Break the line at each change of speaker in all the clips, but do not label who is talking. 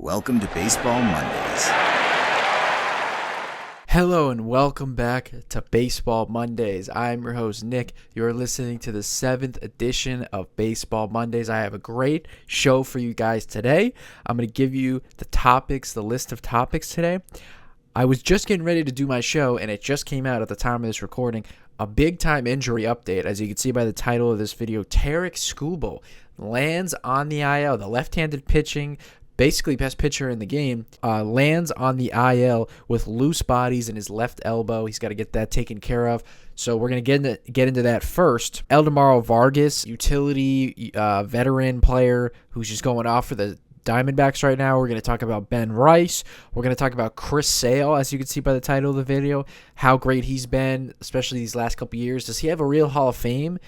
Welcome to Baseball Mondays.
Hello and welcome back to Baseball Mondays. I'm your host, Nick. You're listening to the 7th edition of Baseball Mondays. I have a great show for you guys today. I'm going to give you the list of topics today. I was just getting ready to do my show, and it just came out at the time of this recording. A big-time injury update. As you can see by the title of this video, Tarik Skubal lands on the IL. The left-handed pitching, basically best pitcher in the game, lands on the IL with loose bodies in his left elbow. He's got to get that taken care of. So we're going to get into that first. Ildemaro Vargas, utility veteran player who's just going off for the Diamondbacks right now. We're going to talk about Ben Rice. We're going to talk about Chris Sale, as you can see by the title of the video, how great he's been, especially these last couple years. Does he have a real Hall of Fame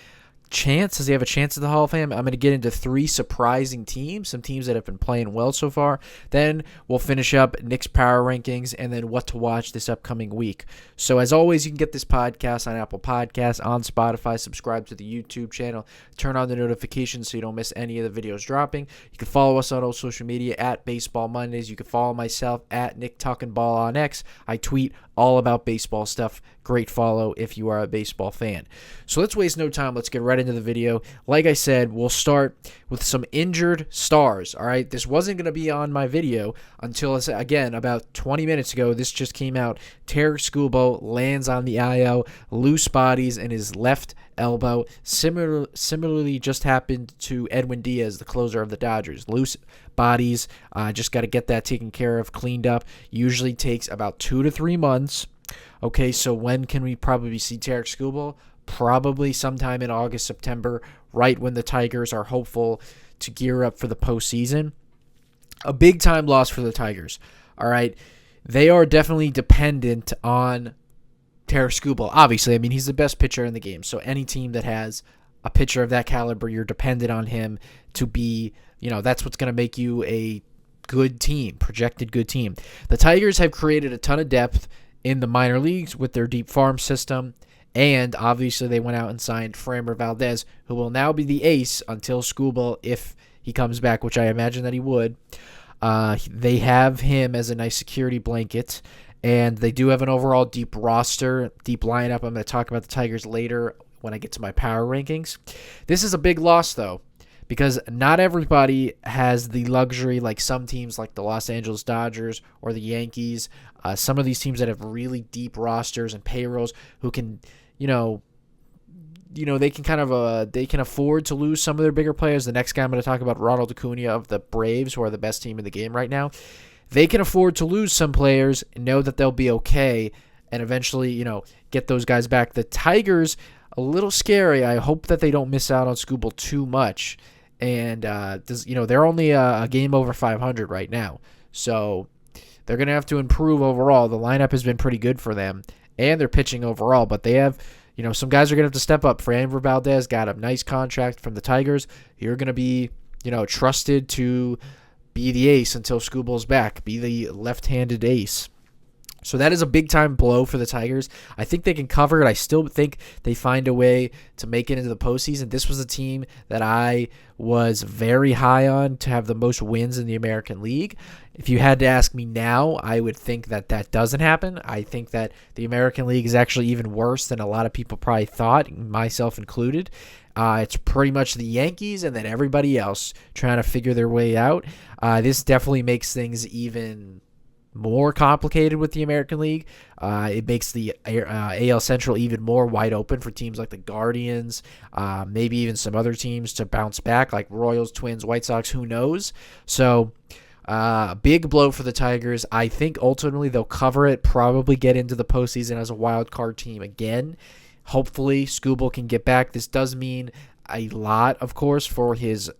chance? Does he have a chance at the Hall of Fame? I'm going to get into 3 surprising teams, some teams that have been playing well so far. Then we'll finish up Nick's power rankings and then what to watch this upcoming week. So as always, you can get this podcast on Apple Podcasts, on Spotify. Subscribe to the YouTube channel. Turn on the notifications so you don't miss any of the videos dropping. You can follow us on all social media at Baseball Mondays. You can follow myself at Nick Talkin' Ball on X. I tweet all about baseball stuff. Great follow if you are a baseball fan. So let's waste no time. Let's get right into the video. Like I said, we'll start with some injured stars. All right, this wasn't going to be on my video until, again, about 20 minutes ago. This just came out. Tarik Skubal lands on the IL, loose bodies in his left elbow. Similarly just happened to Edwin Diaz, the closer of the Dodgers. Loose bodies, just got to get that taken care of, cleaned up. Usually takes about 2 to 3 months. Okay, so when can we probably see Tarik Skubal? Probably sometime in August, September, right when the Tigers are hopeful to gear up for the postseason. A big-time loss for the Tigers. All right, they are definitely dependent on Tarik Skubal. Obviously, I mean, he's the best pitcher in the game. So any team that has a pitcher of that caliber, you're dependent on him to be, that's what's going to make you a good team, projected good team. The Tigers have created a ton of depth in the minor leagues with their deep farm system, and obviously they went out and signed Framber Valdez, who will now be the ace until Skubal, if he comes back, which I imagine that he would. They have him as a nice security blanket, and they do have an overall deep roster, deep lineup. I'm going to talk about the Tigers later when I get to my power rankings. This is a big loss, though, because not everybody has the luxury like some teams like the Los Angeles Dodgers or the Yankees, some of these teams that have really deep rosters and payrolls who can, they can afford to lose some of their bigger players. The next guy I'm going to talk about, Ronald Acuna of the Braves, who are the best team in the game right now. They can afford to lose some players and know that they'll be okay and eventually, get those guys back. The Tigers, a little scary. I hope that they don't miss out on Skubal too much. And, they're only a game over 500 right now. So they're going to have to improve overall. The lineup has been pretty good for them, and they're pitching overall. But they have, some guys are going to have to step up. Framber Valdez got a nice contract from the Tigers. You're going to be, trusted to be the ace until Skubal's back, be the left-handed ace. So that is a big-time blow for the Tigers. I think they can cover it. I still think they find a way to make it into the postseason. This was a team that I was very high on to have the most wins in the American League. If you had to ask me now, I would think that doesn't happen. I think that the American League is actually even worse than a lot of people probably thought, myself included. It's pretty much the Yankees and then everybody else trying to figure their way out. This definitely makes things even more complicated with the American League. It makes the AL Central even more wide open for teams like the Guardians, maybe even some other teams to bounce back, like Royals, Twins, White Sox, who knows? So, big blow for the Tigers. I think ultimately they'll cover it, probably get into the postseason as a wild card team again. Hopefully, Skubal can get back. This does mean a lot, of course, for his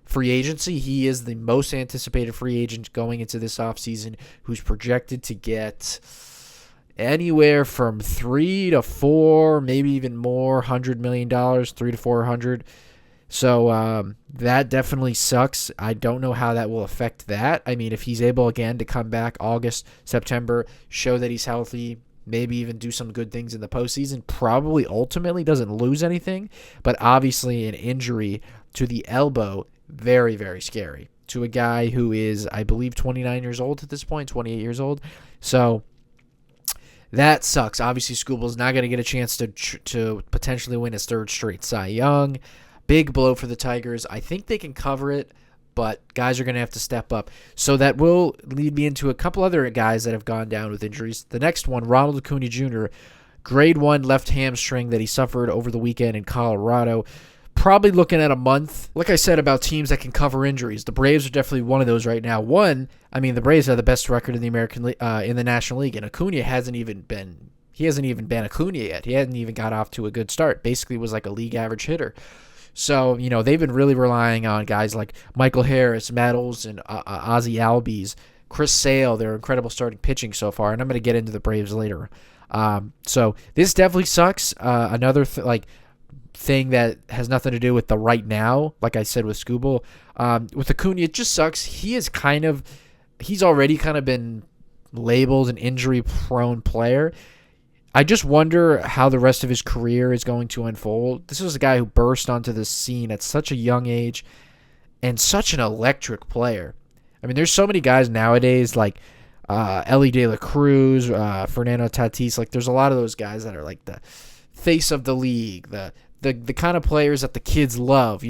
free agency. He is the most anticipated free agent going into this offseason, who's projected to get anywhere from 3 to 4, maybe even more, $100 million, 3 to 400. So that definitely sucks. I don't know how that will affect that. I mean, if he's able again to come back August, September, show that he's healthy, maybe even do some good things in the postseason, probably ultimately doesn't lose anything. But obviously an injury to the elbow, very, very scary. to a guy who is, I believe, 29 years old at this point, 28 years old. So that sucks. Obviously, Skubal's not going to get a chance to potentially win his third straight Cy Young. Big blow for the Tigers. I think they can cover it, but guys are going to have to step up. So that will lead me into a couple other guys that have gone down with injuries. The next one, Ronald Acuna Jr., grade 1 left hamstring that he suffered over the weekend in Colorado. Probably looking at a month. Like I said about teams that can cover injuries, the Braves are definitely one of those right now. The Braves have the best record in the in the National League, and Acuna hasn't even been Acuna yet. He hadn't even got off to a good start. Basically was like a league average hitter. So, they've been really relying on guys like Michael Harris, Matt Olson, Ozzie Albies, Chris Sale, their incredible starting pitching so far, and I'm going to get into the Braves later. So this definitely sucks. Another thing that has nothing to do with the right now, like I said with Skubal. With Acuna, it just sucks. He's already kind of been labeled an injury-prone player. I just wonder how the rest of his career is going to unfold. This was a guy who burst onto the scene at such a young age and such an electric player. I mean, there's so many guys nowadays like Ellie De La Cruz, Fernando Tatis. Like, there's a lot of those guys that are like the face of the league, the kind of players that the kids love,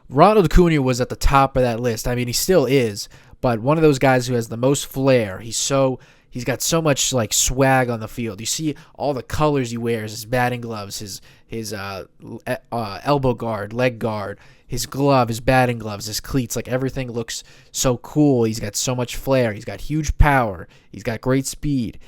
Ronald Acuna was at the top of that list. I mean, he still is, but one of those guys who has the most flair. He's got so much like swag on the field. You see all the colors he wears: his batting gloves, his elbow guard, leg guard, his glove, his batting gloves, his cleats. Like, everything looks so cool. He's got so much flair. He's got huge power. He's got great speed.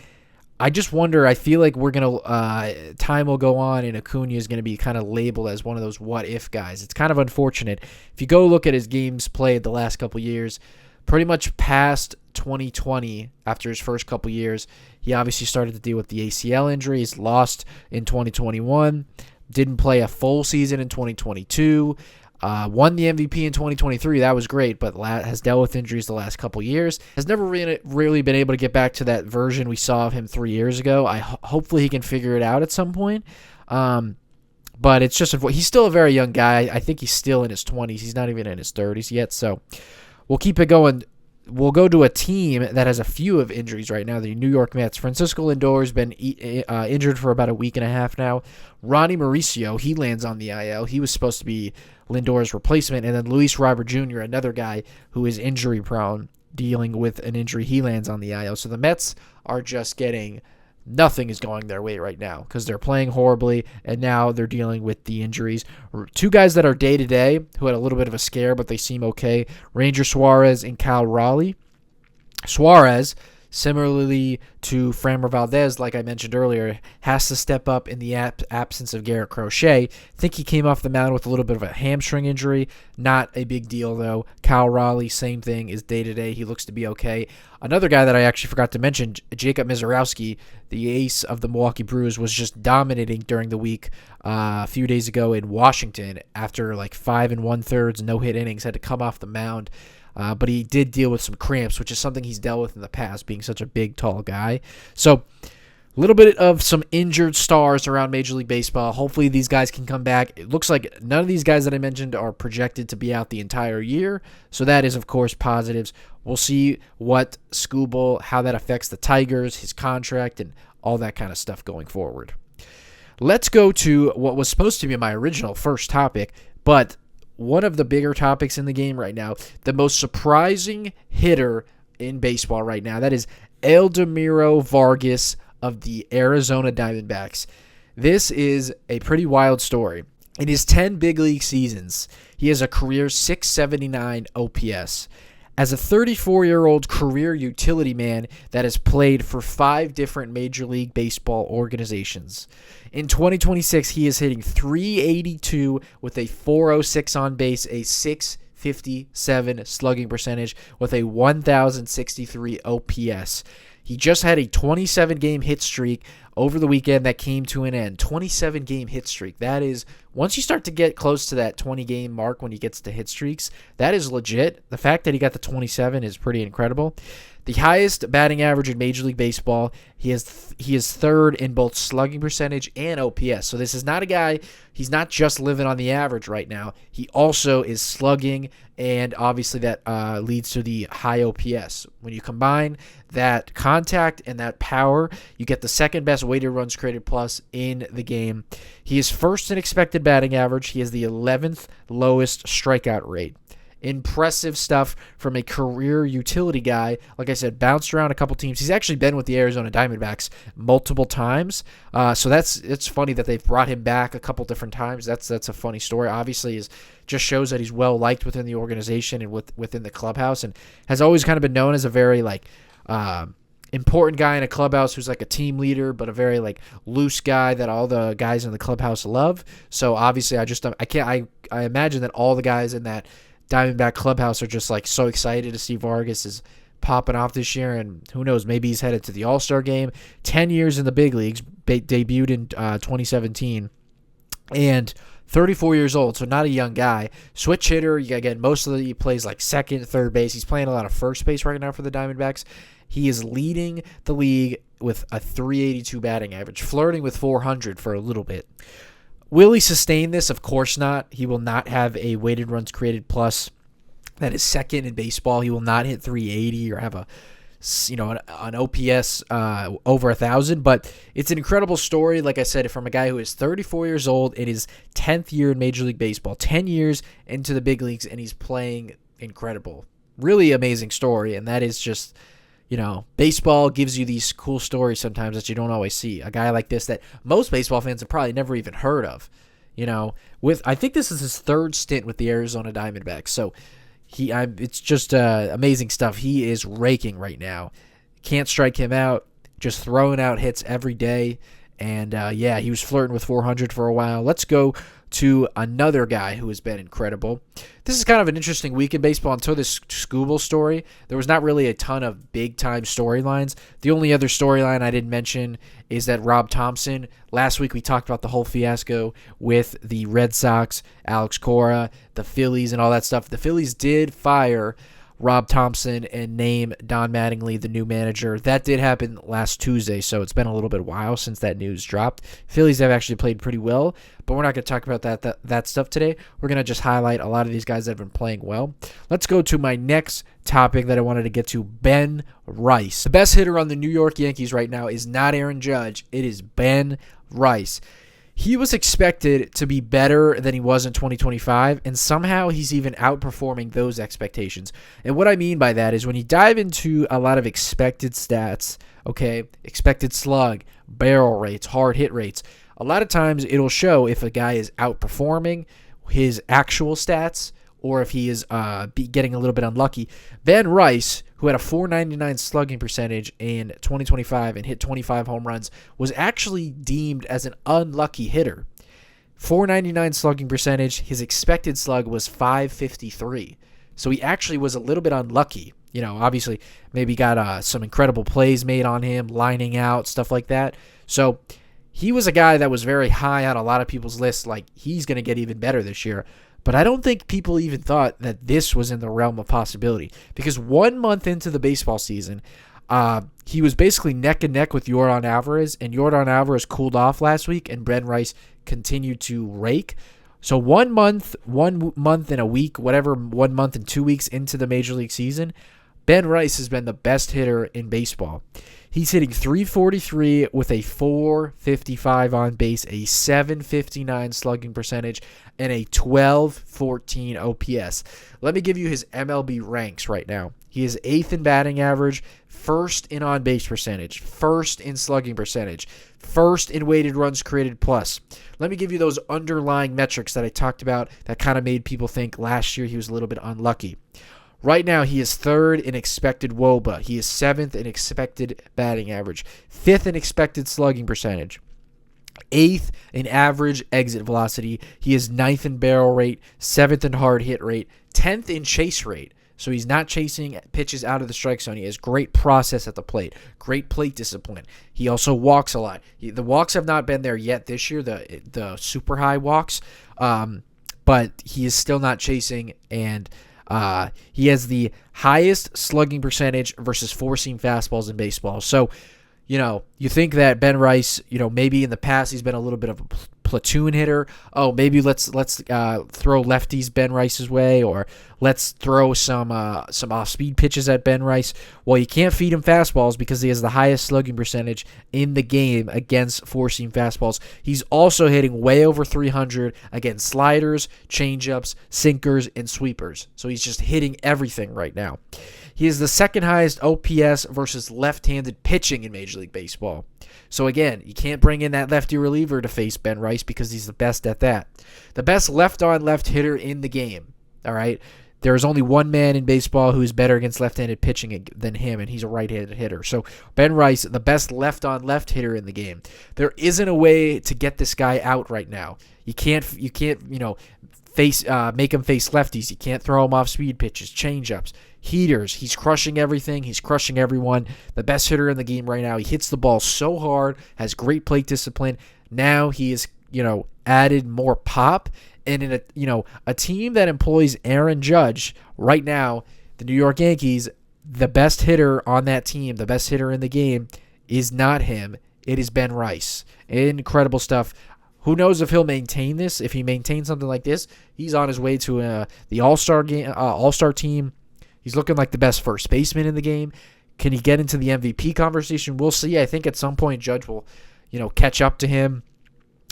I just wonder. I feel like time will go on, and Acuna is gonna be kind of labeled as one of those what if guys. It's kind of unfortunate. If you go look at his games played the last couple years, pretty much past 2020, after his first couple years, he obviously started to deal with the ACL injuries, lost in 2021, didn't play a full season in 2022, won the MVP in 2023. That was great, but has dealt with injuries the last couple years. Has never really been able to get back to that version we saw of him 3 years ago. Hopefully he can figure it out at some point. But it's just, he's still a very young guy. I think he's still in his 20s. He's not even in his 30s yet, so we'll keep it going. We'll go to a team that has a few of injuries right now, the New York Mets. Francisco Lindor has been injured for about a week and a half now. Ronnie Mauricio, he lands on the IL. He was supposed to be Lindor's replacement. And then Luis Robert Jr., another guy who is injury-prone, dealing with an injury. He lands on the IL. So the Mets are just nothing is going their way right now because they're playing horribly, and now they're dealing with the injuries. Two guys that are day-to-day who had a little bit of a scare, but they seem okay: Ranger Suarez and Cal Raleigh. Suarez, similarly to Framber Valdez, like I mentioned earlier, has to step up in the absence of Garrett Crochet. I think he came off the mound with a little bit of a hamstring injury. Not a big deal, though. Cal Raleigh, same thing, is day-to-day. He looks to be okay. Another guy that I actually forgot to mention, Jacob Misiorowski, the ace of the Milwaukee Brewers, was just dominating during the week a few days ago in Washington after like 5 1/3 no-hit innings, had to come off the mound. But he did deal with some cramps, which is something he's dealt with in the past, being such a big, tall guy. So a little bit of some injured stars around Major League Baseball. Hopefully these guys can come back. It looks like none of these guys that I mentioned are projected to be out the entire year. So that is, of course, positives. We'll see what Skubal, how that affects the Tigers, his contract, and all that kind of stuff going forward. Let's go to what was supposed to be my original first topic, but one of the bigger topics in the game right now, the most surprising hitter in baseball right now. That is Ildemaro Vargas of the Arizona Diamondbacks. This is a pretty wild story. In his 10 big league seasons, he has a career .679 OPS. As a 34-year-old career utility man that has played for 5 different Major League Baseball organizations. In 2026, he is hitting .382 with a .406 on base, a .657 slugging percentage with a 1,063 OPS. He just had a 27-game hit streak over the weekend that came to an end. 27-game hit streak. That is, once you start to get close to that 20-game mark when he gets to hit streaks, that is legit. The fact that he got the 27 is pretty incredible. The highest batting average in Major League Baseball. He is third in both slugging percentage and OPS. So this is not a guy, he's not just living on the average right now. He also is slugging, and obviously that leads to the high OPS. When you combine that contact and that power, you get the second best weighted runs created plus in the game. He is first in expected batting average. He has the 11th lowest strikeout rate. Impressive stuff from a career utility guy. Like I said, bounced around a couple teams. He's actually been with the Arizona Diamondbacks multiple times. So it's funny that they've brought him back a couple different times. That's a funny story. Obviously, just shows that he's well liked within the organization and within the clubhouse, and has always kind of been known as a very important guy in a clubhouse who's like a team leader, but a very loose guy that all the guys in the clubhouse love. So obviously, I imagine that all the guys in that Diamondback clubhouse are just so excited to see Vargas is popping off this year, and who knows, maybe he's headed to the All-Star game. 10 years in the big leagues, debuted in 2017, and 34 years old, so not a young guy. Switch hitter, again, he plays second, third base. He's playing a lot of first base right now for the Diamondbacks. He is leading the league with a 382 batting average, flirting with 400 for a little bit. Will he sustain this? Of course not. He will not have a weighted runs created plus that is second in baseball. He will not hit 380 or have an OPS over 1,000. But it's an incredible story, like I said, from a guy who is 34 years old in his 10th year in Major League Baseball, 10 years into the big leagues, and he's playing incredible. Really amazing story, and that is just... baseball gives you these cool stories sometimes that you don't always see. A guy like this that most baseball fans have probably never even heard of. I think this is his third stint with the Arizona Diamondbacks. So it's just amazing stuff. He is raking right now. Can't strike him out. Just throwing out hits every day. And he was flirting with 400 for a while. Let's go to another guy who has been incredible. This is kind of an interesting week in baseball until this Skubal story. There was not really a ton of big-time storylines. The only other storyline I didn't mention is that Rob Thompson, last week we talked about the whole fiasco with the Red Sox, Alex Cora, the Phillies, and all that stuff. The Phillies did fire Rob Thompson and name Don Mattingly the new manager. That did happen last Tuesday, so it's been a little bit while since that news dropped. Phillies have actually played pretty well, but we're not going to talk about that stuff today. We're going to just highlight a lot of these guys that have been playing well. Let's go to my next topic that I wanted to get to, Ben Rice. The best hitter on the New York Yankees right now is not Aaron Judge. It is Ben Rice. He was expected to be better than he was in 2025, and somehow he's even outperforming those expectations. And what I mean by that is when you dive into a lot of expected stats, expected slug, barrel rates, hard hit rates, a lot of times it'll show if a guy is outperforming his actual stats or if he is getting a little bit unlucky. Ben Rice, who had a .499 slugging percentage in 2025 and hit 25 home runs, was actually deemed as an unlucky hitter. .499 slugging percentage, his expected slug was .553. So he actually was a little bit unlucky. Obviously, maybe got some incredible plays made on him, lining out, stuff like that. So he was a guy that was very high on a lot of people's lists, he's going to get even better this year. But I don't think people even thought that this was in the realm of possibility. Because 1 month into the baseball season, he was basically neck and neck with Yordan Alvarez. And Yordan Alvarez cooled off last week, and Ben Rice continued to rake. So 1 month and a week, 1 month and 2 weeks into the Major League season, Ben Rice has been the best hitter in baseball. He's hitting .343 with a .455 on base, a .759 slugging percentage, and a .1214 OPS. Let me give you his MLB ranks right now. He is 8th in batting average, 1st in on-base percentage, 1st in slugging percentage, 1st in weighted runs created plus. Let me give you those underlying metrics that I talked about that kind of made people think last year he was a little bit unlucky. Right now, he is 3rd in expected WOBA. He is 7th in expected batting average, 5th in expected slugging percentage, 8th in average exit velocity. He is 9th in barrel rate, 7th in hard hit rate, 10th in chase rate. So he's not chasing pitches out of the strike zone. He has great process at the plate, great plate discipline. He also walks a lot. The walks have not been there yet this year, the super high walks, but he is still not chasing, and he has the highest slugging percentage versus four-seam fastballs in baseball. So, you think that Ben Rice, maybe in the past he's been a little bit of a platoon hitter. Oh, maybe let's throw lefties Ben Rice's way, or let's throw some off-speed pitches at Ben Rice. Well, you can't feed him fastballs because he has the highest slugging percentage in the game against four-seam fastballs. He's also hitting way over 300 against sliders, changeups, sinkers, and sweepers. So he's just hitting everything right now. He is the second highest OPS versus left-handed pitching in Major League Baseball. So again, you can't bring in that lefty reliever to face Ben Rice because he's the best at that. The best left-on-left hitter in the game, all right? There's only one man in baseball who's better against left-handed pitching than him, and he's a right-handed hitter. So Ben Rice, the best left-on-left hitter in the game. There isn't a way to get this guy out right now. You can't make him face lefties. You can't throw him off speed pitches, changeups, heaters. He's crushing everything. He's crushing everyone. The best hitter in the game right now. He hits the ball so hard, has great plate discipline. Now he is, added more pop. And in a team that employs Aaron Judge right now, the New York Yankees, the best hitter on that team, the best hitter in the game is not him. It is Ben Rice. Incredible stuff. Who knows if he'll maintain this? If he maintains something like this, he's on his way to the All-Star game, All-Star team. He's looking like the best first baseman in the game. Can he get into the MVP conversation? We'll see. I think at some point Judge will, catch up to him.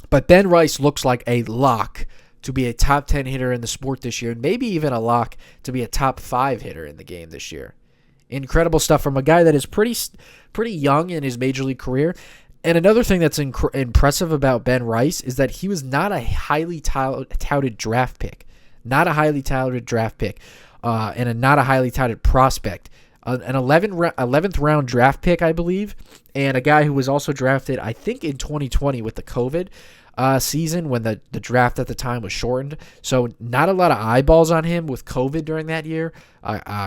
But Ben Rice looks like a lock to be a top 10 hitter in the sport this year, and maybe even a lock to be a top 5 hitter in the game this year. Incredible stuff from a guy that is pretty young in his major league career. And another thing that's impressive about Ben Rice is that he was not a highly touted draft pick. Not a highly touted draft pick. And not a highly touted prospect. An 11th round draft pick, I believe, and a guy who was also drafted, I think, in 2020 with the COVID season when the draft at the time was shortened. So not a lot of eyeballs on him with COVID during that year,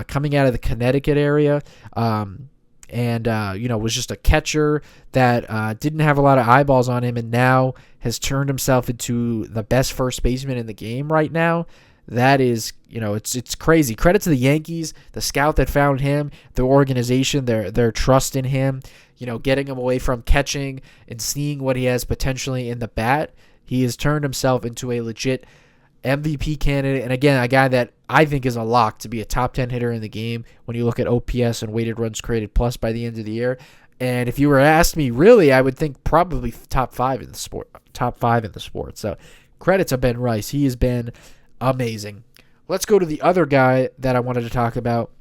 coming out of the Connecticut area, was just a catcher that didn't have a lot of eyeballs on him, and now has turned himself into the best first baseman in the game right now. That is, it's crazy. Credit to the Yankees, the scout that found him, the organization, their trust in him, getting him away from catching and seeing what he has potentially in the bat. He has turned himself into a legit MVP candidate. And again, a guy that I think is a lock to be a top 10 hitter in the game when you look at OPS and weighted runs created plus by the end of the year. And if you were to ask me, really, I would think probably top 5 in the sport. So credit to Ben Rice. He has been amazing. Let's go to the other guy that I wanted to talk about.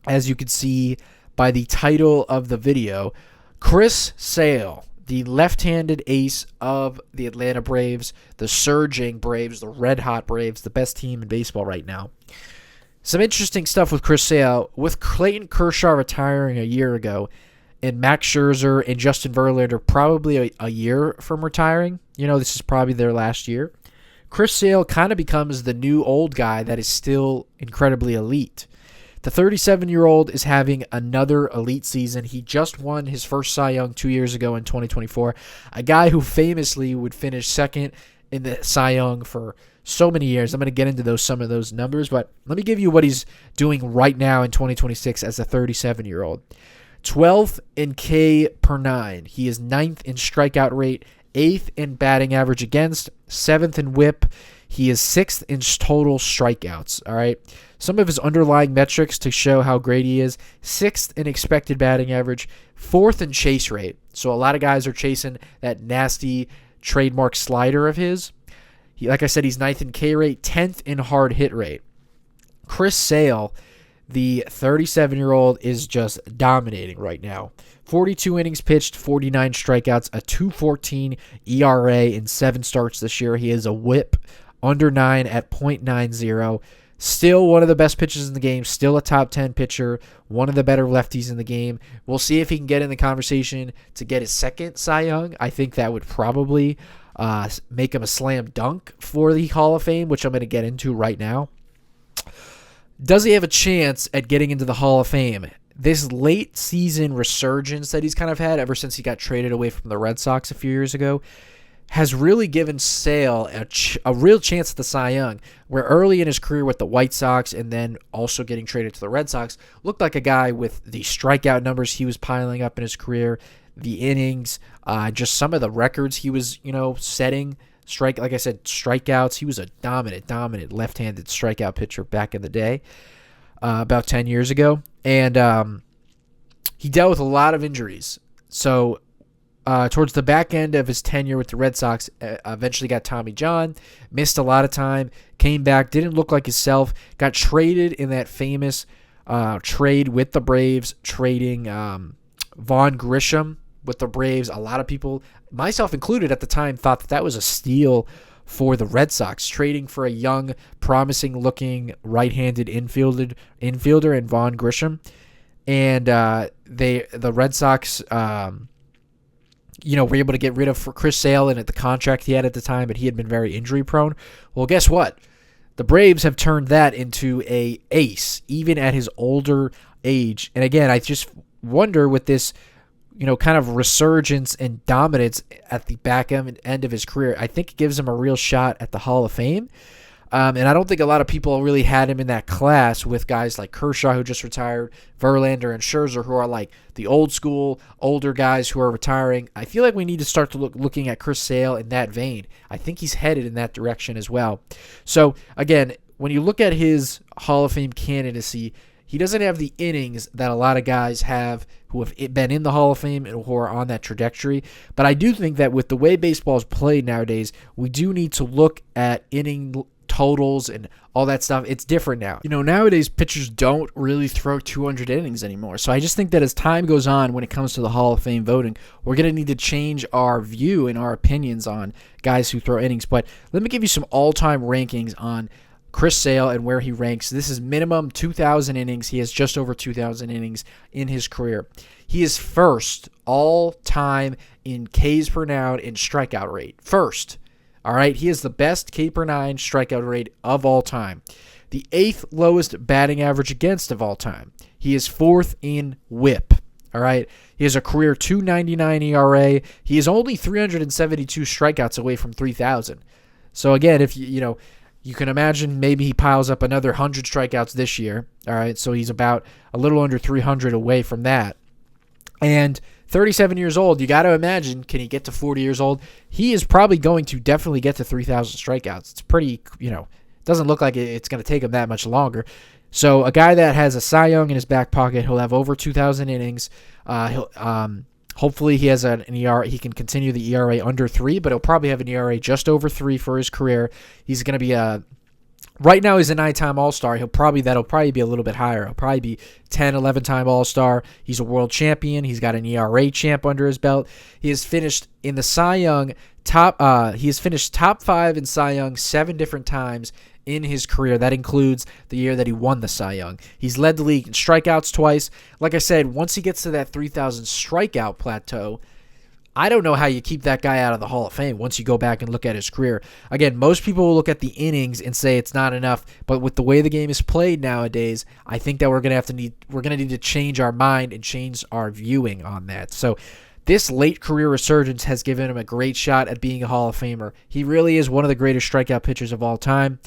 As you can see by the title of the video, Chris Sale, the left-handed ace of the Atlanta Braves, the surging Braves, the red-hot Braves, the best team in baseball right now. Some interesting stuff with Chris Sale. With Clayton Kershaw retiring a year ago, and Max Scherzer and Justin Verlander probably a year from retiring, this is probably their last year, Chris Sale kind of becomes the new old guy that is still incredibly elite. The 37-year-old is having another elite season. He just won his first Cy Young 2 years ago in 2024. A guy who famously would finish second in the Cy Young for so many years. I'm going to get into some of those numbers, but let me give you what he's doing right now in 2026 as a 37-year-old. 12th in K per 9. He is 9th in strikeout rate, 8th in batting average against, 7th in whip. He is 6th in total strikeouts. All right. Some of his underlying metrics to show how great he is: 6th in expected batting average, 4th in chase rate. So a lot of guys are chasing that nasty trademark slider of his. Like I said, he's 9th in K rate, 10th in hard hit rate. Chris Sale, the 37-year-old, is just dominating right now. 42 innings pitched, 49 strikeouts, a 2.14 ERA in 7 starts this year. He has a whip under 9 at .90. Still one of the best pitchers in the game. Still a top 10 pitcher. One of the better lefties in the game. We'll see if he can get in the conversation to get his second Cy Young. I think that would probably make him a slam dunk for the Hall of Fame, which I'm going to get into right now. Does he have a chance at getting into the Hall of Fame? This late season resurgence that he's kind of had ever since he got traded away from the Red Sox a few years ago has really given Sale a real chance at the Cy Young, where early in his career with the White Sox and then also getting traded to the Red Sox, looked like a guy with the strikeout numbers he was piling up in his career, the innings, just some of the records he was, setting. Like I said, strikeouts. He was a dominant left-handed strikeout pitcher back in the day, about 10 years ago. And he dealt with a lot of injuries. So towards the back end of his tenure with the Red Sox, eventually got Tommy John, missed a lot of time, came back, didn't look like himself, got traded in that famous trade with the Braves, trading Vaughn Grisham with the Braves. A lot of people, myself included at the time, thought that was a steal for the Red Sox, trading for a young, promising-looking right-handed infielder in Vaughn Grisham. And the Red Sox were able to get rid of Chris Sale and at the contract he had at the time, but he had been very injury-prone. Well, guess what? The Braves have turned that into a ace, even at his older age. And again, I just wonder with this kind of resurgence and dominance at the back end of his career, I think it gives him a real shot at the Hall of Fame. And I don't think a lot of people really had him in that class with guys like Kershaw, who just retired, Verlander and Scherzer, who are like the old school, older guys who are retiring. I feel like we need to start to looking at Chris Sale in that vein. I think he's headed in that direction as well. So, again, when you look at his Hall of Fame candidacy, he doesn't have the innings that a lot of guys have who have been in the Hall of Fame and who are on that trajectory. But I do think that with the way baseball is played nowadays, we do need to look at inning totals and all that stuff. It's different now. Nowadays pitchers don't really throw 200 innings anymore. So I just think that as time goes on when it comes to the Hall of Fame voting, we're going to need to change our view and our opinions on guys who throw innings. But let me give you some all-time rankings on Chris Sale and where he ranks. This is minimum 2,000 innings. He has just over 2,000 innings in his career. He is first all-time in Ks per nine and strikeout rate. First. All right, he is the best K per nine strikeout rate of all time. The 8th lowest batting average against of all time. He is 4th in WHIP. All right, he has a career 2.99 ERA. He is only 372 strikeouts away from 3,000. So again, if you can imagine maybe he piles up another 100 strikeouts this year. All right, so he's about a little under 300 away from that. And 37 years old, you got to imagine, can he get to 40 years old? He is probably going to definitely get to 3,000 strikeouts. It's pretty, doesn't look like it's going to take him that much longer. So a guy that has a Cy Young in his back pocket, he'll have over 2,000 innings. Hopefully he has an ERA. He can continue the ERA under 3, but he'll probably have an ERA just over 3 for his career. He's going to be right now he's a 9-time All-Star. That'll probably be a little bit higher. He'll probably be 10, 11-time All-Star. He's a world champion. He's got an ERA champ under his belt. He has finished in the Cy Young he has finished top 5 in Cy Young 7 different times in his career. That includes the year that he won the Cy Young. He's led the league in strikeouts twice. Like I said, once he gets to that 3,000 strikeout plateau, I don't know how you keep that guy out of the Hall of Fame once you go back and look at his career. Again, most people will look at the innings and say it's not enough, but with the way the game is played nowadays, I think that we're going to need to change our mind and change our viewing on that. So this late career resurgence has given him a great shot at being a Hall of Famer. He really is one of the greatest strikeout pitchers of all time.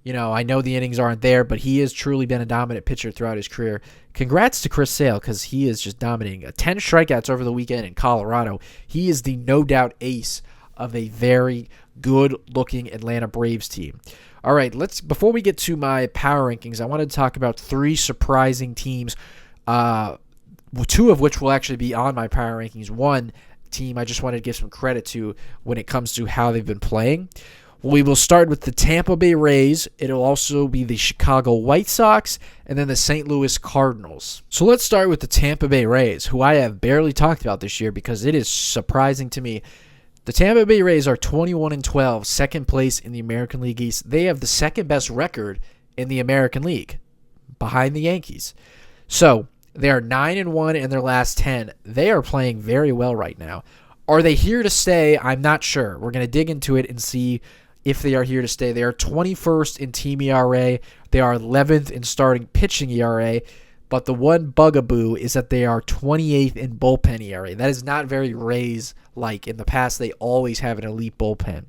I know the innings aren't there, but he has truly been a dominant pitcher throughout his career. Congrats to Chris Sale, because he is just dominating. 10 strikeouts over the weekend in Colorado. He is the no doubt ace of a very good-looking Atlanta Braves team. All right, before we get to my power rankings, I wanted to talk about 3 surprising teams, 2 of which will actually be on my power rankings. One team I just wanted to give some credit to when it comes to how they've been playing. We will start with the Tampa Bay Rays. It'll also be the Chicago White Sox and then the St. Louis Cardinals. So let's start with the Tampa Bay Rays, who I have barely talked about this year because it is surprising to me. The Tampa Bay Rays are 21-12, second place in the American League East. They have the second best record in the American League, behind the Yankees. So they are 9-1 in their last 10. They are playing very well right now. Are they here to stay? I'm not sure. We're going to dig into it and see if they are here to stay. They are 21st in team ERA. They are 11th in starting pitching ERA. But the one bugaboo is that they are 28th in bullpen ERA. That is not very Rays-like. In the past, they always have an elite bullpen.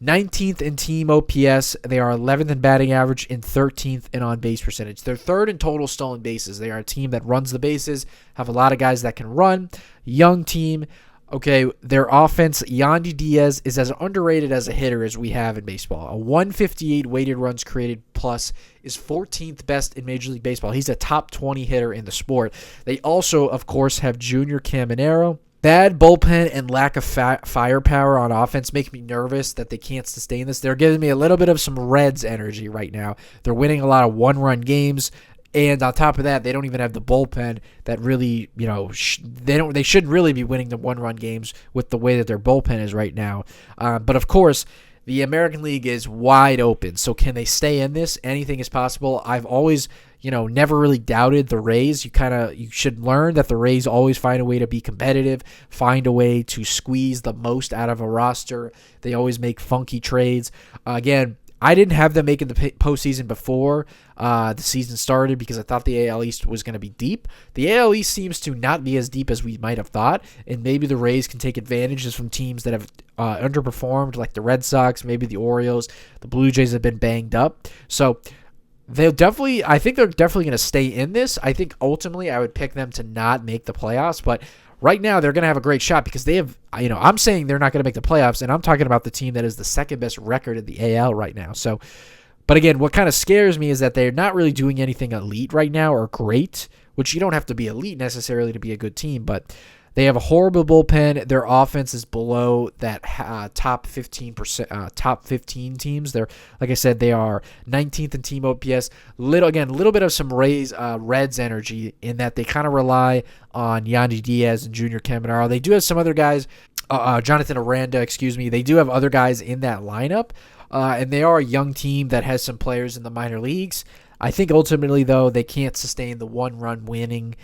19th in team OPS. They are 11th in batting average and 13th in on-base percentage. They're third in total stolen bases. They are a team that runs the bases, have a lot of guys that can run. Young team. Okay, their offense, Yandy Diaz is as underrated as a hitter as we have in baseball. A 158 weighted runs created plus is 14th best in Major League Baseball. He's a top 20 hitter in the sport. They also, of course, have Junior Caminero. Bad bullpen and lack of firepower on offense make me nervous that they can't sustain this. They're giving me a little bit of some Reds energy right now. They're winning a lot of one-run games. And on top of that, they don't even have the bullpen that really, they shouldn't really be winning the one-run games with the way that their bullpen is right now. But of course, the American League is wide open. So can they stay in this? Anything is possible. I've always, never really doubted the Rays. You should learn that the Rays always find a way to be competitive, find a way to squeeze the most out of a roster. They always make funky trades. Again, I didn't have them making the postseason before the season started because I thought the AL East was going to be deep. The AL East seems to not be as deep as we might have thought, and maybe the Rays can take advantage from teams that have underperformed, like the Red Sox, maybe the Orioles. The Blue Jays have been banged up. So I think they're definitely going to stay in this. I think ultimately I would pick them to not make the playoffs, but right now, they're going to have a great shot because they have, I'm saying they're not going to make the playoffs, and I'm talking about the team that is the second best record in the AL right now. So, but again, what kind of scares me is that they're not really doing anything elite right now or great, which you don't have to be elite necessarily to be a good team, but they have a horrible bullpen. Their offense is below that top 15 teams. They're, like I said, they are 19th in team OPS. A little bit of some Reds energy in that they kind of rely on Yandy Diaz and Junior Caminero. They do have some other guys, Jonathan Aranda, They do have other guys in that lineup, and they are a young team that has some players in the minor leagues. I think ultimately, though, they can't sustain the one-run winning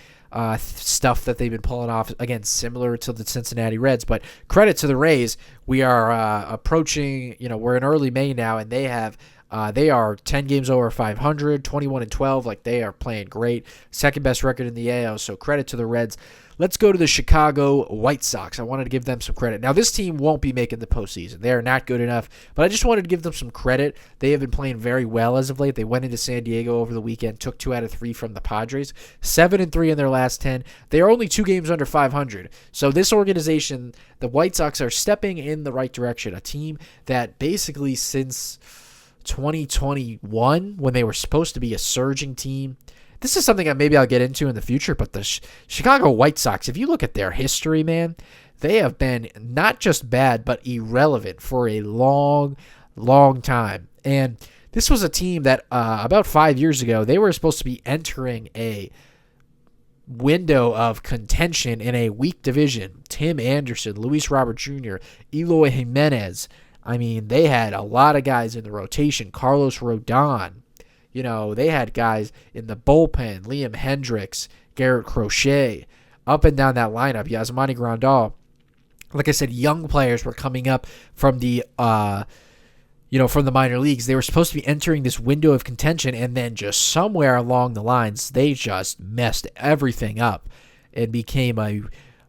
stuff that they've been pulling off, again, similar to the Cincinnati Reds. But credit to the Rays. We are approaching, we're in early May now, and they are 10 games over 500, 21-12. Like, they are playing great. Second best record in the AL, so credit to the Reds. Let's go to the Chicago White Sox. I wanted to give them some credit. Now, this team won't be making the postseason. They are not good enough, but I just wanted to give them some credit. They have been playing very well as of late. They went into San Diego over the weekend, took 2 out of 3 from the Padres, 7-3 in their last 10. They are only 2 games under 500. So this organization, the White Sox, are stepping in the right direction. A team that basically since 2021, when they were supposed to be a surging team, this is something that maybe I'll get into in the future, but the Chicago White Sox, if you look at their history, man, they have been not just bad, but irrelevant for a long, long time. And this was a team that about 5 years ago, they were supposed to be entering a window of contention in a weak division. Tim Anderson, Luis Robert Jr., Eloy Jimenez. I mean, they had a lot of guys in the rotation. Carlos Rodon. They had guys in the bullpen, Liam Hendricks, Garrett Crochet, up and down that lineup, Yasmani Grandal. Like I said, young players were coming up from the, from the minor leagues. They were supposed to be entering this window of contention, and then just somewhere along the lines, they just messed everything up. It became a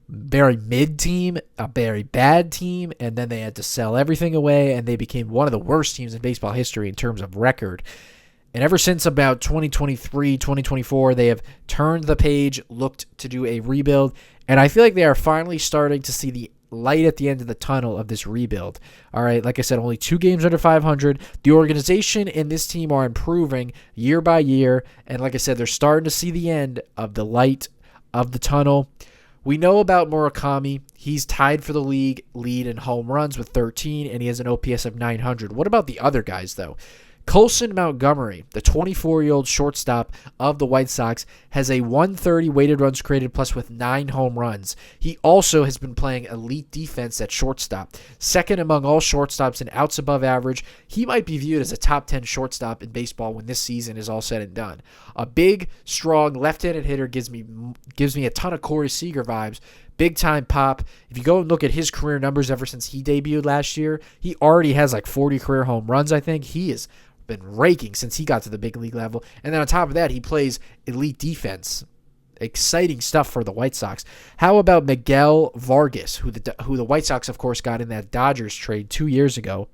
very mid team, a very bad team, and then they had to sell everything away, and they became one of the worst teams in baseball history in terms of record. And ever since about 2023, 2024, they have turned the page, looked to do a rebuild, and I feel like they are finally starting to see the light at the end of the tunnel of this rebuild. All right, like I said, only 2 games under 500. The organization and this team are improving year by year, and like I said, they're starting to see the end of the light of the tunnel. We know about Murakami. He's tied for the league lead in home runs with 13, and he has an OPS of 900. What about the other guys, though? Colson Montgomery, the 24-year-old shortstop of the White Sox, has a 130 weighted runs created plus with 9 home runs. He also has been playing elite defense at shortstop. Second among all shortstops in outs above average. He might be viewed as a top 10 shortstop in baseball when this season is all said and done. A big, strong left-handed hitter gives me a ton of Corey Seager vibes, Big time pop. If you go and look at his career numbers ever since he debuted last year, he already has like 40 career home runs, I think. He has been raking since he got to the big league level. And then on top of that, he plays elite defense. Exciting stuff for the White Sox. How about Miguel Vargas, who the White Sox, of course, got in that Dodgers trade 2 years ago?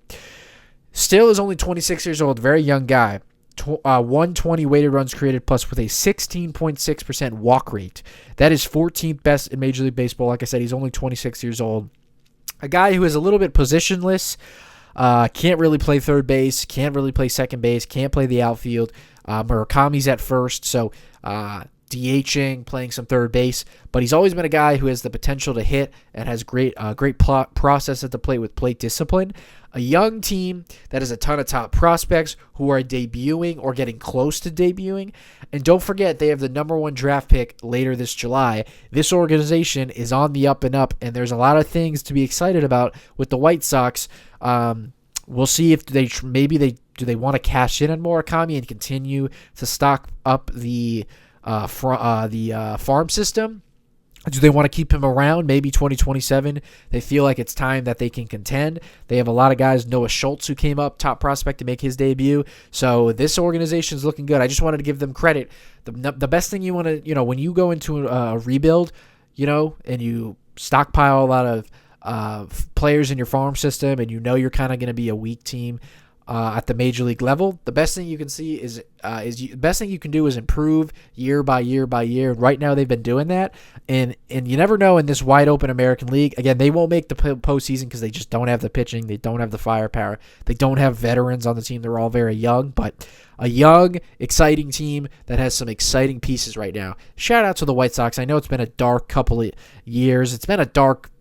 Still is only 26 years old, very young guy. 120 weighted runs created plus with a 16.6% walk rate. That is 14th best in Major League Baseball. Like I said, he's only 26 years old. A guy who is a little bit positionless, can't really play third base, can't really play second base, can't play the outfield. Murakami's at first, so DHing, playing some third base, but he's always been a guy who has the potential to hit and has great process at the plate with plate discipline. A young team that has a ton of top prospects who are debuting or getting close to debuting. And don't forget, they have the number 1 draft pick later this July. This organization is on the up and up, and there's a lot of things to be excited about with the White Sox. We'll see if they want to cash in on Murakami and continue to stock up the farm system. Do they want to keep him around? Maybe 2027. They feel like it's time that they can contend. They have a lot of guys. Noah Schultz, who came up, top prospect to make his debut. So this organization is looking good. I just wanted to give them credit. The best thing you want to, when you go into a rebuild, and you stockpile a lot of players in your farm system, and you're kind of going to be a weak team at the major league level, the best thing you can see is the best thing you can do is improve year by year by year. Right now, they've been doing that, and you never know in this wide open American League. Again, they won't make the postseason because they just don't have the pitching, they don't have the firepower, they don't have veterans on the team. They're all very young, but a young, exciting team that has some exciting pieces right now. Shout out to the White Sox. I know it's been a dark couple of years. It's been a dark,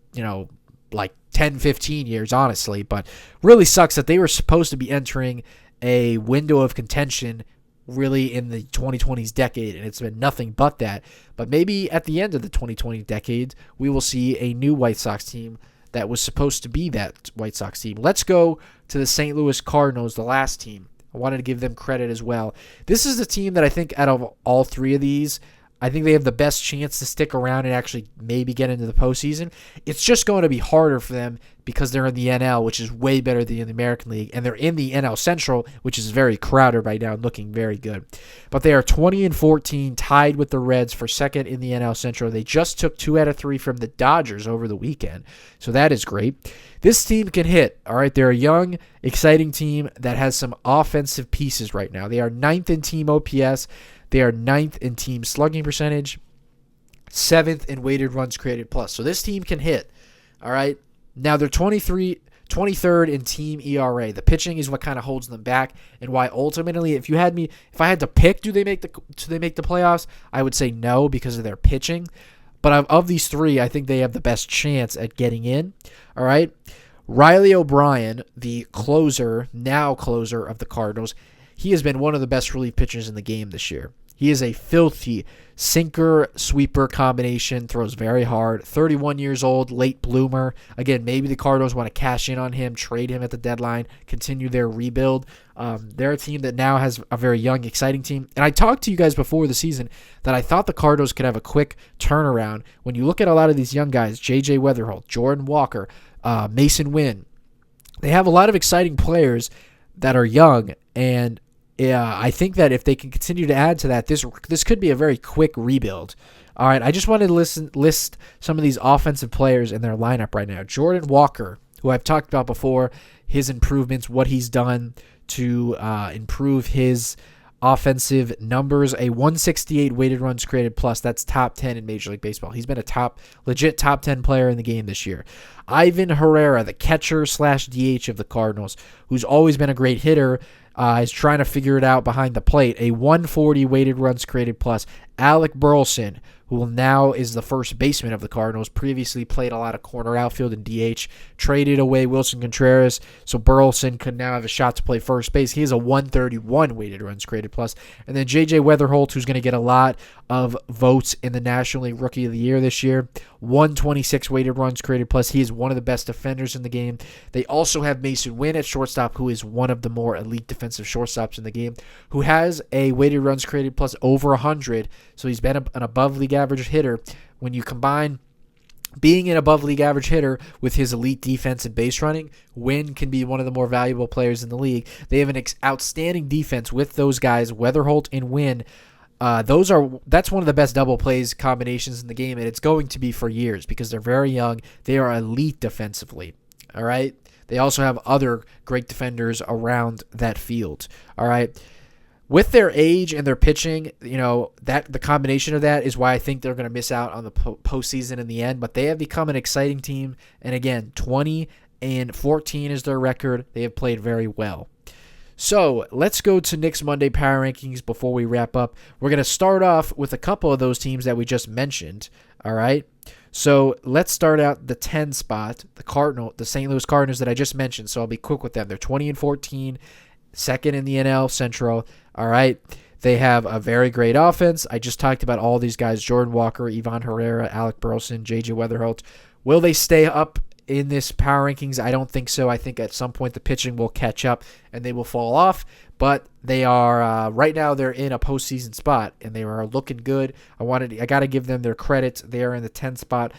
like 10, 15 years, honestly, but really sucks that they were supposed to be entering a window of contention really in the 2020s decade, and it's been nothing but that. But maybe at the end of the 2020 decade, we will see a new White Sox team that was supposed to be that White Sox team. Let's go to the St. Louis Cardinals, the last team. I wanted to give them credit as well. This is the team that I think out of all three of these, I think they have the best chance to stick around and actually maybe get into the postseason. It's just going to be harder for them because they're in the NL, which is way better than the American League, and they're in the NL Central, which is very crowded right now, looking very good. But they are 20-14, tied with the Reds for second in the NL Central. They just took 2 out of 3 from the Dodgers over the weekend, so that is great. This team can hit, all right? They're a young, exciting team that has some offensive pieces right now. They are 9th in team OPS. They are 9th in team slugging percentage, 7th in weighted runs created plus. So this team can hit, all right? Now they're 23rd in team ERA. The pitching is what kind of holds them back, and why ultimately, if I had to pick, do they make the playoffs? I would say no because of their pitching. But of these three, I think they have the best chance at getting in. All right, Riley O'Brien, the closer of the Cardinals, he has been one of the best relief pitchers in the game this year. He is a filthy sinker-sweeper combination, throws very hard, 31 years old, late bloomer. Again, maybe the Cardinals want to cash in on him, trade him at the deadline, continue their rebuild. They're a team that now has a very young, exciting team. And I talked to you guys before the season that I thought the Cardinals could have a quick turnaround. When you look at a lot of these young guys, J.J. Weatherholt, Jordan Walker, Mason Wynn, they have a lot of exciting players that are young, and I think that if they can continue to add to that, this could be a very quick rebuild. All right, I just wanted to list some of these offensive players in their lineup right now. Jordan Walker, who I've talked about before, his improvements, what he's done to improve his offensive numbers, a 168 weighted runs created plus. That's top 10 in Major League Baseball. He's been a legit top 10 player in the game this year. Ivan Herrera, the catcher/DH of the Cardinals, who's always been a great hitter, is trying to figure it out behind the plate. A 140 weighted runs created plus. Alec Burleson, who now is the first baseman of the Cardinals, previously played a lot of corner outfield and DH, traded away Wilson Contreras, so Burleson could now have a shot to play first base. He has a 131 weighted runs created plus. And then J.J. Weatherholt, who's going to get a lot of votes in the National League Rookie of the Year this year, 126 weighted runs created plus. He is one of the best defenders in the game. They also have Mason Wynn at shortstop, who is one of the more elite defensive shortstops in the game, who has a weighted runs created plus over 100, so he's been an above league average hitter. When you combine being an above league average hitter with his elite defense and base running, Wynn can be one of the more valuable players in the league. They have an outstanding defense with those guys, Weatherholt and Wynn. That's one of the best double plays combinations in the game, and it's going to be for years because they're very young. They are elite defensively. All right. They also have other great defenders around that field. All right. With their age and their pitching, that the combination of that is why I think they're going to miss out on the postseason in the end. But they have become an exciting team. And again, 20-14 is their record. They have played very well. So let's go to Nick's Monday Power Rankings before we wrap up. We're going to start off with a couple of those teams that we just mentioned. All right. So let's start out the 10 spot, the St. Louis Cardinals that I just mentioned. So I'll be quick with them. They're 20-14, second in the NL Central. All right. They have a very great offense. I just talked about all these guys: Jordan Walker, Ivan Herrera, Alec Burleson, J.J. Weatherholt. Will they stay up in this power rankings? I don't think so. I think at some point the pitching will catch up and they will fall off. But they are right now they're in a postseason spot and they are looking good. I got to give them their credit. They are in the 10th spot.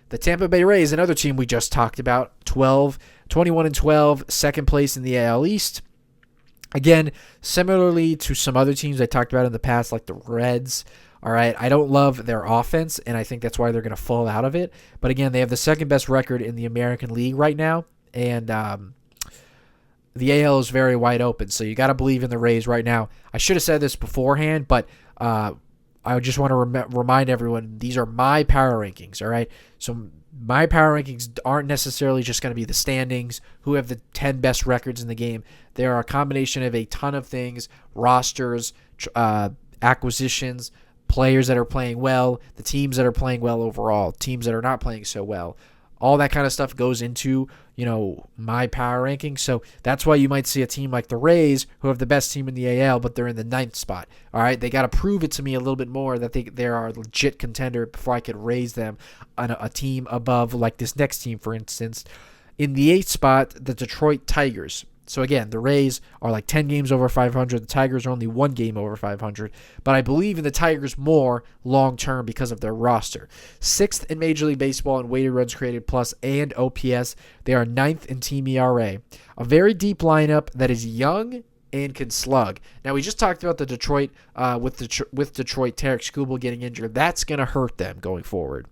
The Tampa Bay Rays, another team we just talked about, 21-12, second place in the AL East. Again, similarly to some other teams I talked about in the past, like the Reds. All right, I don't love their offense, and I think that's why they're going to fall out of it. But again, they have the second best record in the American League right now, and the AL is very wide open. So you got to believe in the Rays right now. I should have said this beforehand, but I just want to remind everyone these are my power rankings. All right, so my power rankings aren't necessarily just going to be the standings, who have the 10 best records in the game. They are a combination of a ton of things: rosters, acquisitions, players that are playing well, the teams that are playing well overall, teams that are not playing so well. All that kind of stuff goes into, my power rankings. So that's why you might see a team like the Rays, who have the best team in the AL, but they're in the 9th spot. All right, they got to prove it to me a little bit more that they are a legit contender before I could raise them on a team above, like this next team, for instance. In the 8th spot, the Detroit Tigers. So again, the Rays are like 10 games over 500. The Tigers are only 1 game over 500. But I believe in the Tigers more long-term because of their roster. 6th in Major League Baseball in weighted runs created plus and OPS. They are 9th in team ERA. A very deep lineup that is young and can slug. Now, we just talked about the Detroit, with Detroit, Tarik Skubal getting injured. That's going to hurt them going forward.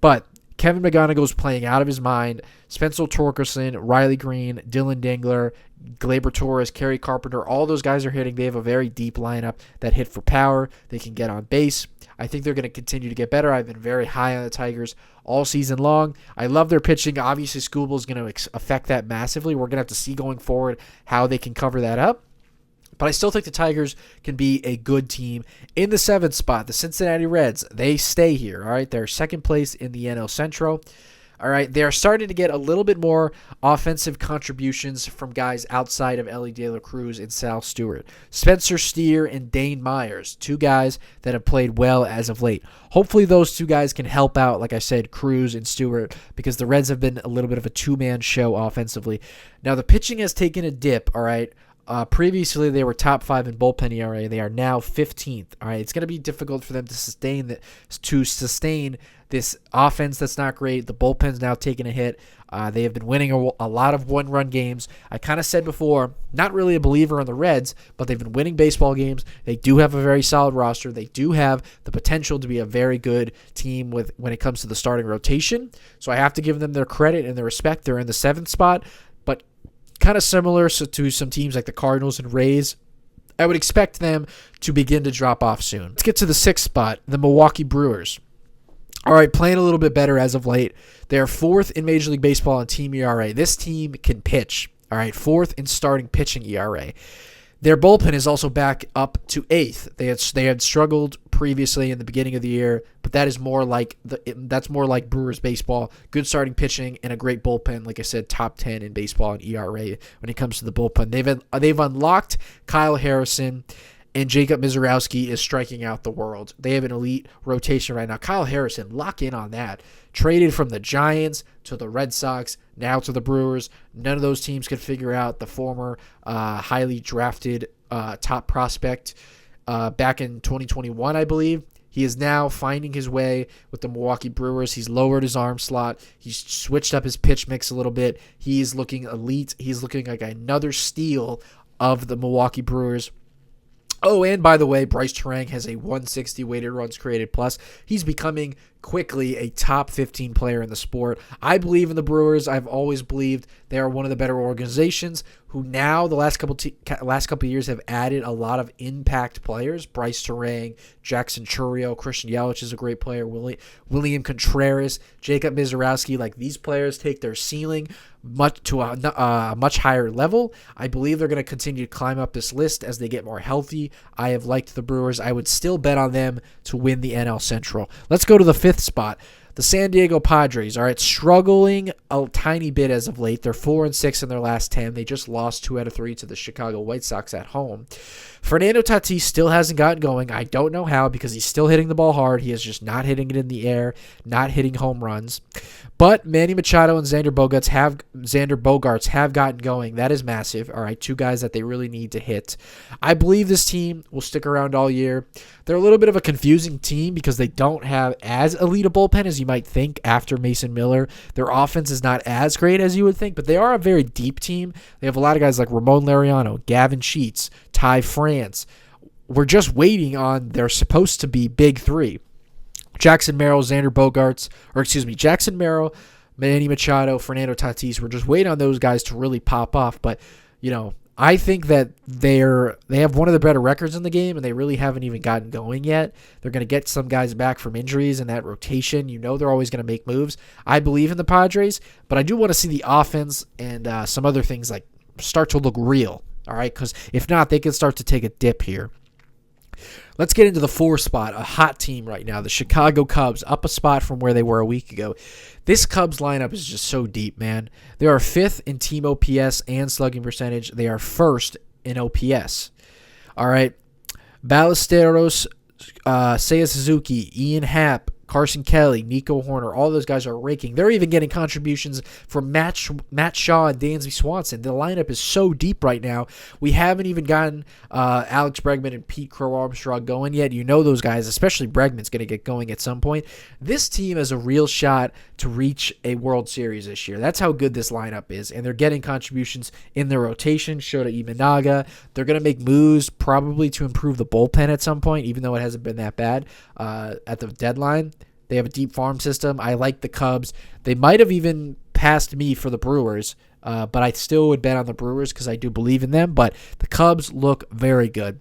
But Kevin McGonigal's playing out of his mind. Spencer Torkelson, Riley Green, Dylan Dingler, Gleyber Torres, Kerry Carpenter, all those guys are hitting. They have a very deep lineup that hit for power. They can get on base. I think they're going to continue to get better. I've been very high on the Tigers all season long. I love their pitching. Obviously, Skubal is going to affect that massively. We're going to have to see going forward how they can cover that up. But I still think the Tigers can be a good team. In the 7th spot, the Cincinnati Reds, they stay here. All right, they're second place in the NL Central. All right, they're starting to get a little bit more offensive contributions from guys outside of Ellie De La Cruz and Sal Stewart. Spencer Steer and Dane Myers, 2 guys that have played well as of late. Hopefully those 2 guys can help out, like I said, Cruz and Stewart, because the Reds have been a little bit of a 2-man show offensively. Now, the pitching has taken a dip, all right. Previously, they were top 5 in bullpen ERA. They are now 15th. All right, it's going to be difficult for them to sustain this offense that's not great. The bullpen's now taking a hit. They have been winning a lot of one-run games. I kind of said before, not really a believer in the Reds, but they've been winning baseball games. They do have a very solid roster. They do have the potential to be a very good team when it comes to the starting rotation. So I have to give them their credit and their respect. They're in the 7th spot, but kind of similar to some teams like the Cardinals and Rays. I would expect them to begin to drop off soon. Let's get to the 6th spot, the Milwaukee Brewers. All right, playing a little bit better as of late. They're 4th in Major League Baseball in team ERA. This team can pitch. All right, 4th in starting pitching ERA. Their bullpen is also back up to 8th. They had struggled previously in the beginning of the year, but that is more like Brewers baseball. Good starting pitching and a great bullpen. Like I said, top 10 in baseball in ERA when it comes to the bullpen. They've unlocked Kyle Harrison, and Jacob Mizorowski is striking out the world. They have an elite rotation right now. Kyle Harrison, lock in on that. Traded from the Giants to the Red Sox, now to the Brewers. None of those teams could figure out the former highly drafted top prospect back in 2021, I believe. He is now finding his way with the Milwaukee Brewers. He's lowered his arm slot. He's switched up his pitch mix a little bit. He's looking elite. He's looking like another steal of the Milwaukee Brewers. Oh, and by the way, Bryce Terang has a 160 weighted runs created plus. He's becoming quickly a top 15 player in the sport. I believe in the Brewers. I've always believed they are one of the better organizations who now the last couple of years have added a lot of impact players. Bryce Terang, Jackson Chourio, Christian Yelich is a great player, William Contreras, Jacob Mizorowski. Like, these players take their ceiling much to a much higher level. I believe they're going to continue to climb up this list as they get more healthy. I have liked the Brewers. I would still bet on them to win the NL Central. Let's go to the fifth spot. The San Diego Padres, all right, struggling a tiny bit as of late. They're 4-6 in their last 10. They just lost 2 out of 3 to the Chicago White Sox at home. Fernando Tatis still hasn't gotten going. I don't know how, because he's still hitting the ball hard. He is just not hitting it in the air, not hitting home runs. But Manny Machado and Xander Bogaerts have gotten going. That is massive. All right, 2 guys that they really need to hit. I believe this team will stick around all year. They're a little bit of a confusing team because they don't have as elite a bullpen as you might think after Mason Miller. Their offense is not as great as you would think, but they are a very deep team. They have a lot of guys like Ramon Laureano, Gavin Sheets, Ty France. We're just waiting on their supposed to be big 3. Jackson Merrill, Jackson Merrill, Manny Machado, Fernando Tatis. We're just waiting on those guys to really pop off. But, I think that they have one of the better records in the game, and they really haven't even gotten going yet. They're going to get some guys back from injuries in that rotation. They're always going to make moves. I believe in the Padres, but I do want to see the offense and some other things like start to look real. All right, because if not, they can start to take a dip here. Let's get into the 4 spot, a hot team right now, the Chicago Cubs, up a spot from where they were a week ago. This Cubs lineup is just so deep, man. They are 5th in team OPS and slugging percentage. They are 1st in OPS. All right, Ballesteros, Seiya Suzuki, Ian Happ, Carson Kelly, Nico Horner, all those guys are raking. They're even getting contributions from Matt Shaw and Dansby Swanson. The lineup is so deep right now. We haven't even gotten Alex Bregman and Pete Crow Armstrong going yet. Those guys, especially Bregman's going to get going at some point. This team has a real shot to reach a World Series this year. That's how good this lineup is, and they're getting contributions in their rotation. Shota Imanaga. They're going to make moves probably to improve the bullpen at some point, even though it hasn't been that bad at the deadline. They have a deep farm system. I like the Cubs. They might have even passed me for the Brewers, but I still would bet on the Brewers because I do believe in them. But the Cubs look very good.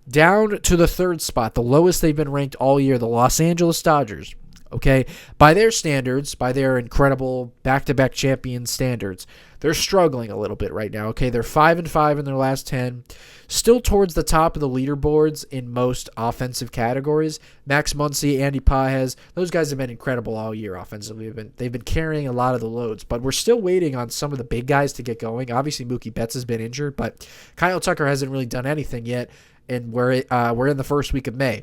Down to the 3rd spot, the lowest they've been ranked all year, the Los Angeles Dodgers. Okay, by their standards, by their incredible back-to-back champion standards, they're struggling a little bit right now. Okay, they're 5-5 in their last 10, still towards the top of the leaderboards in most offensive categories. Max Muncy, Andy Pages, those guys have been incredible all year offensively. They've been carrying a lot of the loads, but we're still waiting on some of the big guys to get going. Obviously, Mookie Betts has been injured, but Kyle Tucker hasn't really done anything yet, and we're in the first week of May.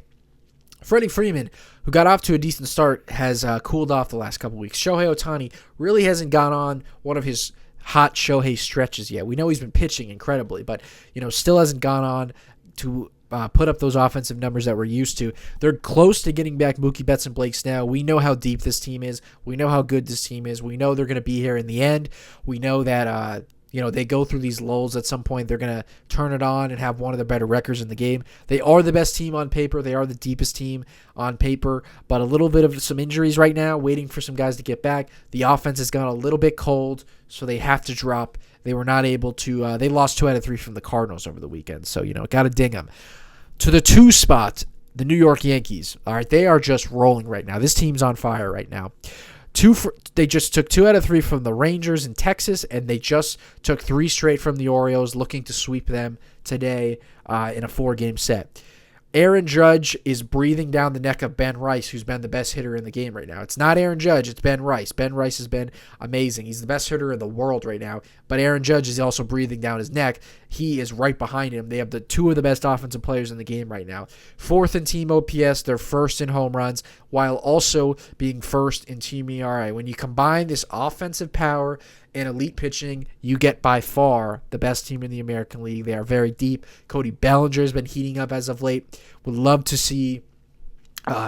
Freddie Freeman, who got off to a decent start, has cooled off the last couple weeks. Shohei Ohtani really hasn't gone on one of his hot Shohei stretches yet. We know he's been pitching incredibly, but still hasn't gone on to put up those offensive numbers that we're used to. They're close to getting back Mookie Betts and Blake Snell. We know how deep this team is. We know how good this team is. We know they're going to be here in the end. We know that they go through these lulls at some point. They're going to turn it on and have one of the better records in the game. They are the best team on paper. They are the deepest team on paper, but a little bit of some injuries right now, waiting for some guys to get back. The offense has gone a little bit cold, so they have to drop. They were not able to they lost 2 out of 3 from the Cardinals over the weekend, so, got to ding them. To the 2 spot, the New York Yankees. All right, they are just rolling right now. This team's on fire right now. They just took 2 out of 3 from the Rangers in Texas, and they just took 3 straight from the Orioles, looking to sweep them today in a 4-game set. Aaron Judge is breathing down the neck of Ben Rice, who's been the best hitter in the game right now. It's not Aaron Judge, it's Ben Rice. Ben Rice has been amazing. He's the best hitter in the world right now, but Aaron Judge is also breathing down his neck. He is right behind him. They have the 2 of the best offensive players in the game right now. 4th in team OPS, they're 1st in home runs, while also being 1st in team ERA. When you combine this offensive power and elite pitching, you get by far the best team in the American League. They are very deep. Cody Bellinger has been heating up as of late. Would love to see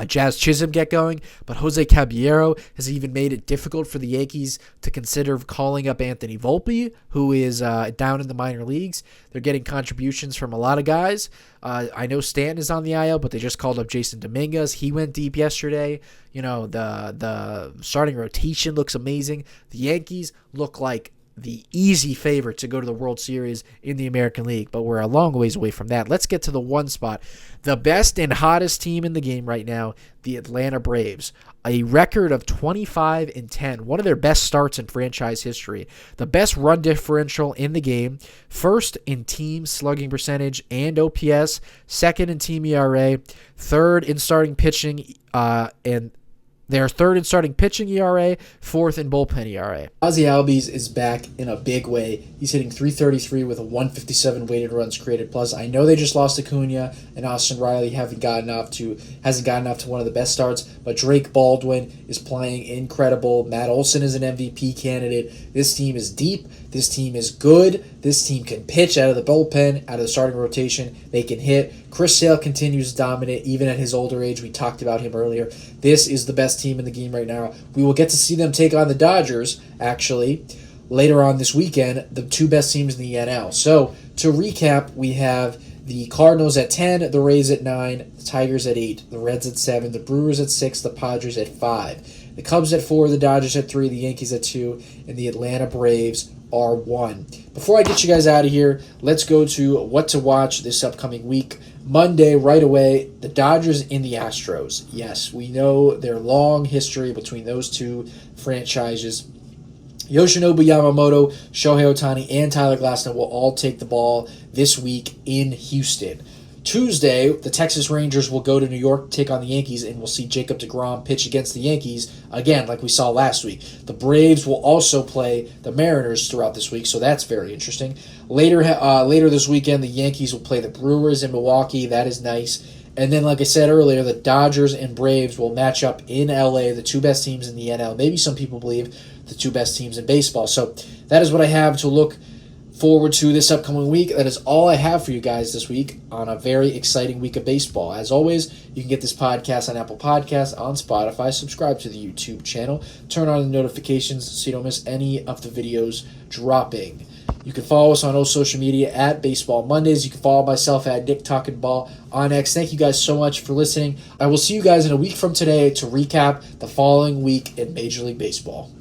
Jazz Chisholm get going, but Jose Caballero has even made it difficult for the Yankees to consider calling up Anthony Volpe, who is down in the minor leagues. They're getting contributions from a lot of guys. I know Stanton is on the IL, but they just called up Jason Dominguez. He went deep yesterday. The starting rotation looks amazing. The Yankees look like the easy favorite to go to the World Series in the American League, but we're a long ways away from that. Let's get to the one spot. The best and hottest team in the game right now, the Atlanta Braves. A record of 25-10, one of their best starts in franchise history. The best run differential in the game, first in team slugging percentage and OPS, second in team ERA, third in starting pitching, and they're third in starting pitching ERA, fourth in bullpen ERA. Ozzy Albies is back in a big way. He's hitting .333 with a 157 weighted runs created plus. I know they just lost Acuna and Austin Riley hasn't gotten off to one of the best starts, but Drake Baldwin is playing incredible. Matt Olson is an MVP candidate. This team is deep. This team is good. This team can pitch out of the bullpen, out of the starting rotation. They can hit. Chris Sale continues to dominate even at his older age. We talked about him earlier. This is the best team in the game right now. We will get to see them take on the Dodgers, actually, later on this weekend, the two best teams in the NL. So, to recap, we have the Cardinals at 10, the Rays at 9, the Tigers at 8, the Reds at 7, the Brewers at 6, the Padres at 5, the Cubs at 4, the Dodgers at 3, the Yankees at 2, and the Atlanta Braves are 1. Before I get you guys out of here, let's go to what to watch this upcoming week. Monday, right away, the Dodgers and the Astros. Yes, we know their long history between those two franchises. Yoshinobu Yamamoto, Shohei Ohtani, and Tyler Glasnow will all take the ball this week in Houston. Tuesday, the Texas Rangers will go to New York to take on the Yankees, and we'll see Jacob deGrom pitch against the Yankees, again, like we saw last week. The Braves will also play the Mariners throughout this week, so that's very interesting. Later this weekend, the Yankees will play the Brewers in Milwaukee. That is nice. And then, like I said earlier, the Dodgers and Braves will match up in LA, the two best teams in the NL. Maybe some people believe the two best teams in baseball. So that is what I have to look forward to this upcoming week. That is all I have for you guys this week on a very exciting week of baseball. As always, you can get this podcast on Apple Podcasts, on Spotify. Subscribe to the YouTube channel. Turn on the notifications so you don't miss any of the videos dropping. You can follow us on all social media at Baseball Mondays. You can follow myself at Nick Talking Ball on X. Thank you guys so much for listening. I will see you guys in a week from today to recap the following week in Major League Baseball.